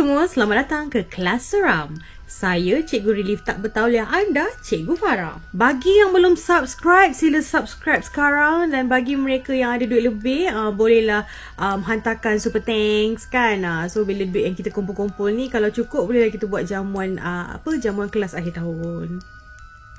semua, selamat datang ke Kelas Seram. Saya Cikgu Relief tak bertauliah anda, Cikgu Farah. Bagi yang belum subscribe, sila subscribe sekarang. Dan bagi mereka yang ada duit lebih, bolehlah hantarkan super thanks kan. So bila duit yang kita kumpul-kumpul ni, kalau cukup bolehlah kita buat jamuan jamuan kelas akhir tahun.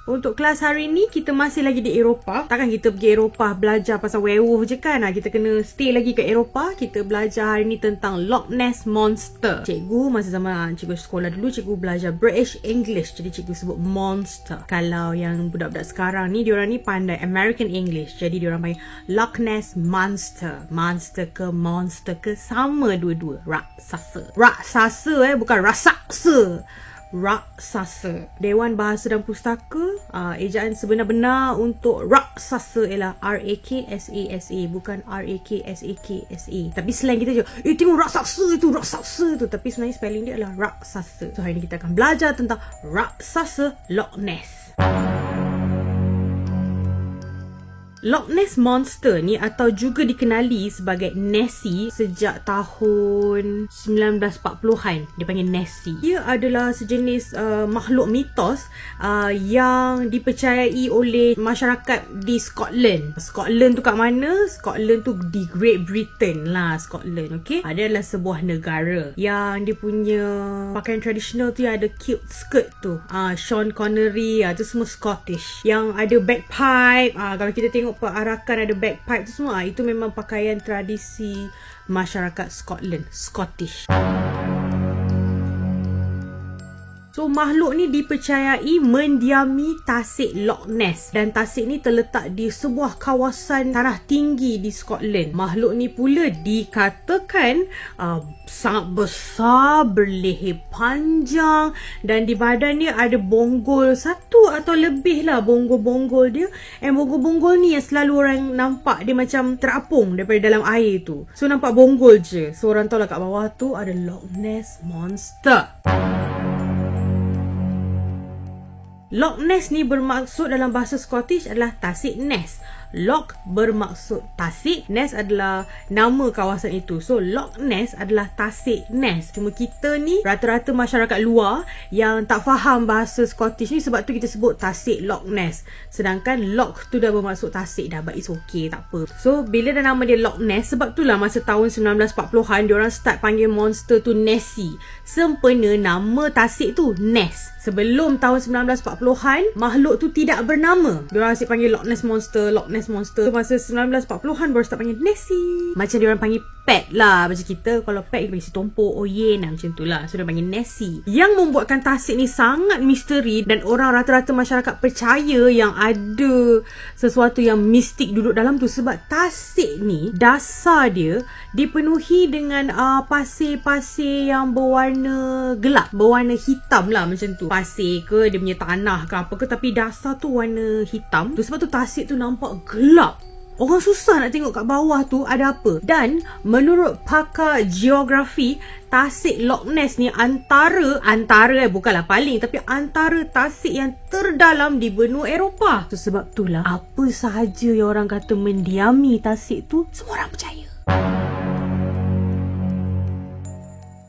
Untuk kelas hari ni, kita masih lagi di Eropah. Takkan kita pergi Eropah belajar pasal werewolf je kan. Kita kena stay lagi ke Eropah. Kita belajar hari ni tentang Loch Ness Monster. Cikgu, masa zaman cikgu sekolah dulu, cikgu belajar British English. Jadi cikgu sebut monster. Kalau yang budak-budak sekarang ni, diorang ni pandai American English. Jadi diorang panggil Loch Ness Monster. Monster ke monster ke, sama dua-dua. Raksasa. Raksasa bukan rasaksa. Raksasa. Dewan Bahasa dan Pustaka, ejaan sebenar-benar untuk raksasa ialah R-A-K-S-A-S-A, bukan R-A-K-S-A-K-S-A. Tapi slang kita je, tengok raksasa tu. Tapi sebenarnya spelling dia adalah raksasa. So hari ni kita akan belajar tentang raksasa Loch Ness. Loch Ness Monster ni, atau juga dikenali sebagai Nessie, sejak tahun 1940-an. Dia panggil Nessie. Dia adalah sejenis makhluk mitos yang dipercayai oleh masyarakat di Scotland. Scotland tu kat mana? Scotland tu di Great Britain lah, Scotland, okay? Dia adalah sebuah negara yang dia punya pakaian tradisional tu yang ada kilt skirt tu. Sean Connery, tu semua Scottish. Yang ada bagpipe, kalau kita tengok perarakan ada bagpipe tu semua, itu memang pakaian tradisi masyarakat Scotland, Scottish. So makhluk ni dipercayai mendiami tasik Loch Ness, dan tasik ni terletak di sebuah kawasan tanah tinggi di Scotland. Makhluk ni pula dikatakan sangat besar, berleher panjang, dan di badan dia ada bonggol satu atau lebih lah bonggol-bonggol dia. And bonggol-bonggol ni yang selalu orang nampak dia macam terapung daripada dalam air tu. So nampak bonggol je. So orang tahu lah kat bawah tu ada Loch Ness Monster. Loch Ness ni bermaksud dalam bahasa Scottish adalah tasik Ness. Loch bermaksud tasik, Ness adalah nama kawasan itu. So Loch Ness adalah tasik Ness. Cuma kita ni rata-rata masyarakat luar yang tak faham bahasa Scottish ni, sebab tu kita sebut tasik Loch Ness. Sedangkan Loch tu dah bermaksud tasik dah, but it's okay, tak apa. So bila dah nama dia Loch Ness, sebab tu lah masa tahun 1940-an diorang start panggil monster tu Nessie. Sempena nama tasik tu Ness. Sebelum tahun 1940-an, makhluk tu tidak bernama. Diorang asyik panggil Loch Ness Monster, Loch Ness Monster. So, masa 1940-an baru start panggil Nessie. Macam diorang panggil pet lah. Macam kita, kalau pet kita panggil si tompok, oyen lah, macam tu lah. So, diorang panggil Nessie. Yang membuatkan tasik ni sangat misteri, dan orang rata-rata masyarakat percaya yang ada sesuatu yang mistik duduk dalam tu. Sebab tasik ni, dasar dia dipenuhi dengan pasir-pasir yang berwarna gelap, berwarna hitam lah, macam tu. Pasir ke, dia punya tanah ke apa ke, tapi dasar tu warna hitam tu. Sebab tu tasik tu nampak gelap. Orang susah nak tengok kat bawah tu ada apa. Dan menurut pakar geografi, tasik Loch Ness ni antara bukanlah paling, tapi antara tasik yang terdalam di benua Eropah. So, sebab itulah apa sahaja yang orang kata mendiami tasik tu, semua orang percaya.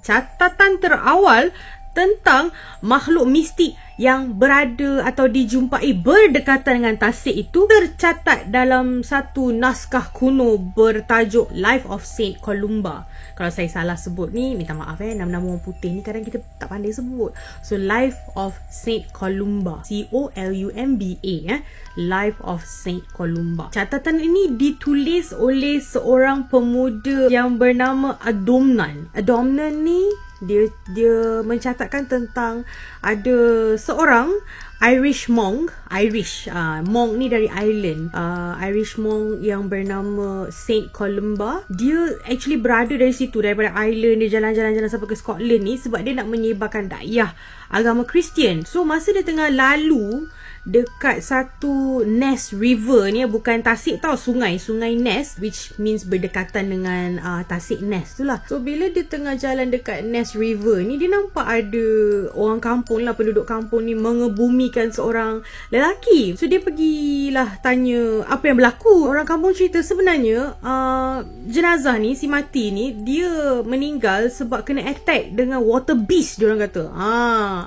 Catatan terawal tentang makhluk mistik yang berada atau dijumpai berdekatan dengan tasik itu tercatat dalam satu naskah kuno bertajuk Life of Saint Columba. Kalau saya salah sebut ni, minta maaf nama-nama orang putih ni kadang kita tak pandai sebut. So Life of Saint Columba, C-O-L-U-M-B-A, Life of Saint Columba. Catatan ini ditulis oleh seorang pemuda yang bernama Adomnan. Adomnan ni dia mencatatkan tentang ada seorang Irish monk. Monk ni dari Ireland. Irish monk yang bernama Saint Columba. Dia actually berada dari situ, daripada Ireland. Dia jalan-jalan sampai ke Scotland ni sebab dia nak menyebarkan dakwah agama Kristian. So masa dia tengah lalu dekat satu Ness River ni, bukan tasik tau, sungai Ness, which means berdekatan dengan tasik Ness tu lah. So bila dia tengah jalan dekat Ness River ni, dia nampak ada orang kampung lah, penduduk kampung ni mengebumikan seorang lelaki. So dia pergilah tanya apa yang berlaku. Orang kampung cerita sebenarnya jenazah ni, si mati ni, dia meninggal sebab kena attack dengan water beast, diorang kata.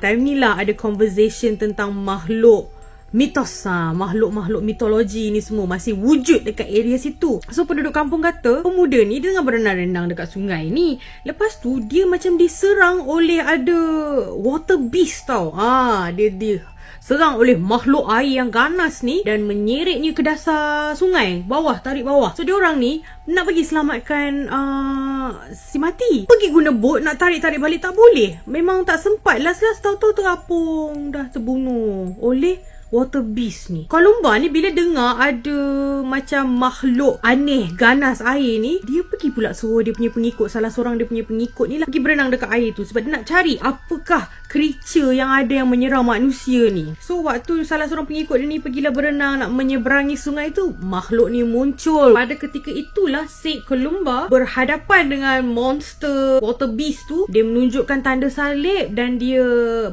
Time ni lah ada conversation tentang makhluk mitos, makhluk-makhluk mitologi ni semua masih wujud dekat area situ. So penduduk kampung kata pemuda ni dia tengah berenang-renang dekat sungai ni, lepas tu dia macam diserang oleh ada water beast tau. Dia serang oleh makhluk air yang ganas ni dan menyeretnya ke dasar sungai, tarik bawah. So diorang ni nak pergi selamatkan si mati, pergi guna bot nak tarik balik, tak boleh, memang tak sempat. Last tahu-tahu terapung, dah terbunuh oleh water beast ni. Kolumba ni bila dengar ada macam makhluk aneh ganas air ni, dia pergi pula suruh dia punya pengikut, salah seorang dia punya pengikut ni lah, pergi berenang dekat air tu sebab dia nak cari apakah creature yang ada yang menyerang manusia ni. So waktu salah seorang pengikut dia ni pergilah berenang nak menyeberangi sungai tu, makhluk ni muncul. Pada ketika itulah Syed Kolumba berhadapan dengan monster water beast tu. Dia menunjukkan tanda salib dan dia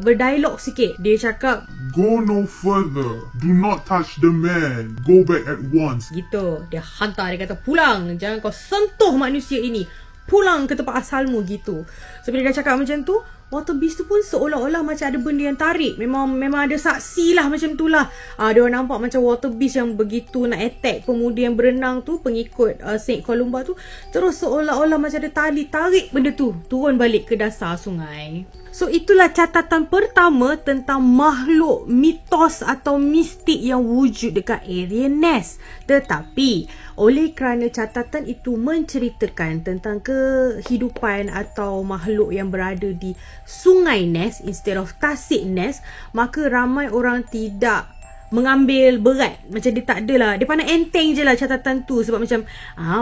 berdialog sikit. Dia cakap, "Go no further. Do not touch the man. Go back at once." Gitu. Dia hantar, dia kata pulang. Jangan kau sentuh manusia ini. Pulang ke tempat asalmu gitu. So bila dia cakap macam tu, water beast tu pun seolah-olah macam ada benda yang tarik. Memang ada saksi lah macam tu lah. Dia orang nampak macam water beast yang begitu nak attack pemuda yang berenang tu, pengikut Syed Kolumba tu. Terus seolah-olah macam ada tali tarik benda tu turun balik ke dasar sungai. So itulah catatan pertama tentang makhluk mitos atau mistik yang wujud dekat area Ness. Tetapi oleh kerana catatan itu menceritakan tentang kehidupan atau makhluk yang berada di sungai Ness instead of tasik Ness, maka ramai orang tidak mengambil berat. Macam dia tak adalah, dia pandang enteng je lah catatan tu. Sebab macam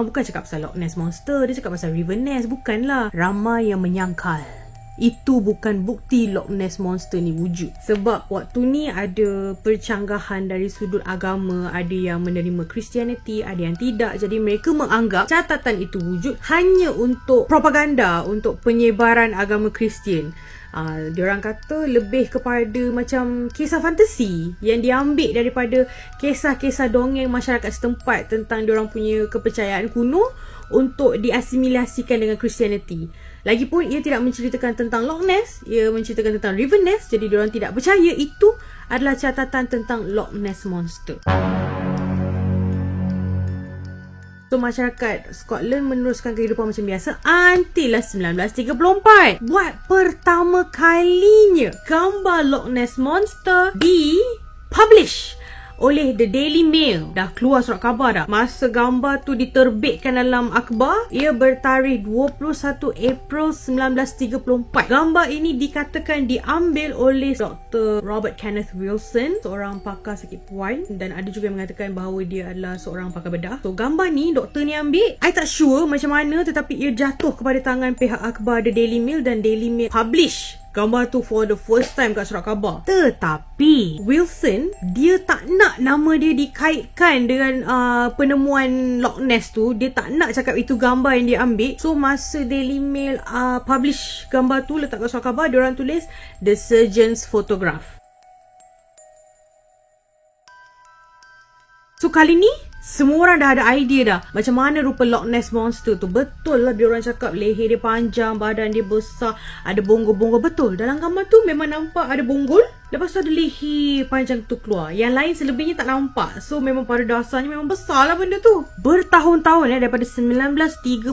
bukan cakap pasal Loch Ness Monster, dia cakap pasal River Ness. Bukanlah. Ramai yang menyangkal itu bukan bukti Loch Ness Monster ni wujud. Sebab waktu ni ada percanggahan dari sudut agama. Ada yang menerima Christianity, ada yang tidak. Jadi mereka menganggap catatan itu wujud hanya untuk propaganda, untuk penyebaran agama Kristian. Diorang kata lebih kepada macam kisah fantasi yang diambil daripada kisah-kisah dongeng masyarakat setempat tentang diorang punya kepercayaan kuno untuk diasimilasikan dengan Christianity. Lagipun ia tidak menceritakan tentang Loch Ness, ia menceritakan tentang River Ness. Jadi diorang tidak percaya itu adalah catatan tentang Loch Ness Monster. So masyarakat Scotland meneruskan kehidupan macam biasa until 1934. Buat pertama kalinya gambar Loch Ness Monster di-publish oleh The Daily Mail. Dah keluar surat khabar dah. Masa gambar tu diterbitkan dalam akhbar, ia bertarikh 21 April 1934. Gambar ini dikatakan diambil oleh Dr. Robert Kenneth Wilson, seorang pakar sakit puan, dan ada juga yang mengatakan bahawa dia adalah seorang pakar bedah. So gambar ni doktor ni ambil, I tak sure macam mana, tetapi ia jatuh kepada tangan pihak akhbar The Daily Mail dan Daily Mail publish gambar tu for the first time kat surat khabar. Tetapi Wilson, dia tak nak nama dia dikaitkan dengan penemuan Loch Ness tu. Dia tak nak cakap itu gambar yang dia ambil. So masa Daily Mail publish gambar tu, letak kat surat khabar, diorang tulis The Surgeon's Photograph. So kali ni semua orang dah ada idea dah macam mana rupa Loch Ness Monster tu. Betul lah diorang cakap leher dia panjang, badan dia besar, ada bonggol-bonggol. Betul, dalam gambar tu memang nampak ada bonggol, lepas tu ada leher panjang tu keluar. Yang lain selebihnya tak nampak. So memang pada dasarnya memang besar lah benda tu. Bertahun-tahun daripada 1934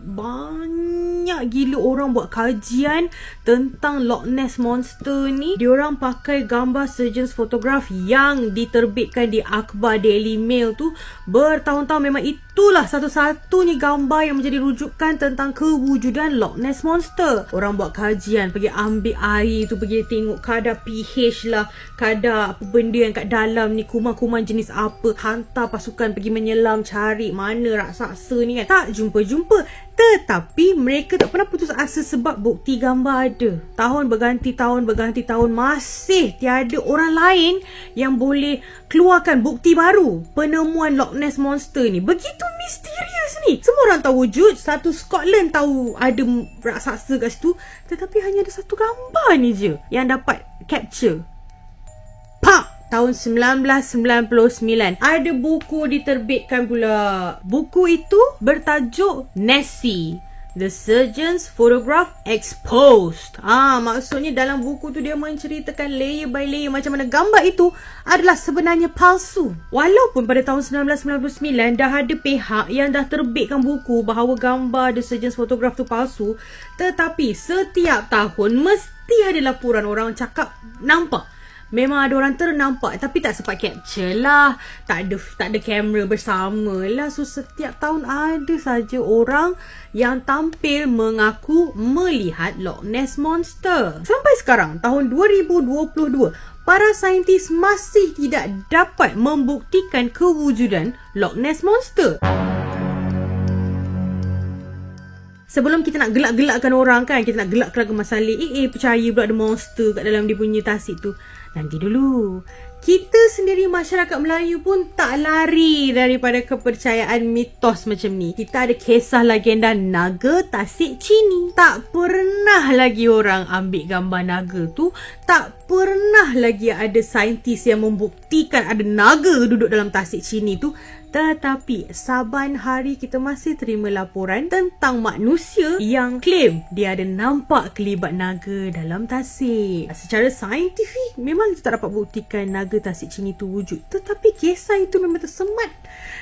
banyak gila orang buat kajian tentang Loch Ness Monster ni. Diorang pakai gambar Surgeon's Photograph yang diterbitkan di akhbar Daily Mail tu. Bertahun-tahun memang itu itulah satu-satunya gambar yang menjadi rujukan tentang kewujudan Loch Ness Monster. Orang buat kajian, pergi ambil air tu, pergi tengok kadar pH lah, kadar apa benda yang kat dalam ni, kuman-kuman jenis apa. Hantar pasukan pergi menyelam, cari mana raksasa ni kan. Tak jumpa-jumpa. Tetapi mereka tak pernah putus asa sebab bukti gambar ada. Tahun berganti tahun, masih tiada orang lain yang boleh keluarkan bukti baru penemuan Loch Ness Monster ni. Begitu misterius ni. Semua orang tahu wujud, satu Scotland tahu ada raksasa kat situ, tetapi hanya ada satu gambar ni je yang dapat capture. Pak! Tahun 1999 ada buku diterbitkan pula. Buku itu bertajuk Nessie, The Surgeon's Photograph Exposed. Maksudnya dalam buku tu dia menceritakan layer by layer macam mana gambar itu adalah sebenarnya palsu. Walaupun pada tahun 1999 dah ada pihak yang dah terbitkan buku bahawa gambar The Surgeon's Photograph tu palsu, tetapi setiap tahun mesti ada laporan orang cakap nampak. Memang ada orang ternampak tapi tak sempat capture lah. Tak ada kamera bersama lah. So setiap tahun ada saja orang yang tampil mengaku melihat Loch Ness Monster. Sampai sekarang tahun 2022, para saintis masih tidak dapat membuktikan kewujudan Loch Ness Monster. Sebelum kita nak gelak-gelakkan orang kan, kita nak gelak-gelakkan masalah percaya pula ada monster kat dalam dia punya tasik tu. Nanti dulu. Kita sendiri masyarakat Melayu pun tak lari daripada kepercayaan mitos macam ni. Kita ada kisah legenda naga tasik Chini. Tak pernah lagi orang ambil gambar naga tu. Tak pernah lagi ada saintis yang membuktikan ada naga duduk dalam tasik Chini tu. Tetapi saban hari kita masih terima laporan tentang manusia yang claim dia ada nampak kelibat naga dalam tasik. Secara saintifik memang kita tak dapat buktikan naga tasik Chini tu wujud. Tetapi kisah itu memang tersemat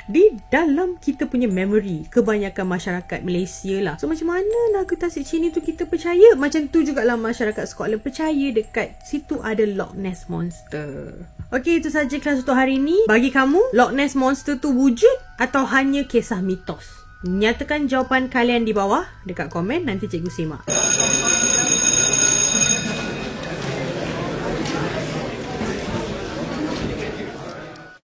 di dalam kita punya memory kebanyakan masyarakat Malaysia lah. So macam mana naga tasik Chini tu kita percaya? Macam tu jugalah masyarakat Scotland percaya dekat situ ada Loch Ness Monster. Okey, itu saja kelas untuk hari ini. Bagi kamu, Loch Ness Monster tu wujud atau hanya kisah mitos? Nyatakan jawapan kalian di bawah dekat komen, nanti cikgu simak.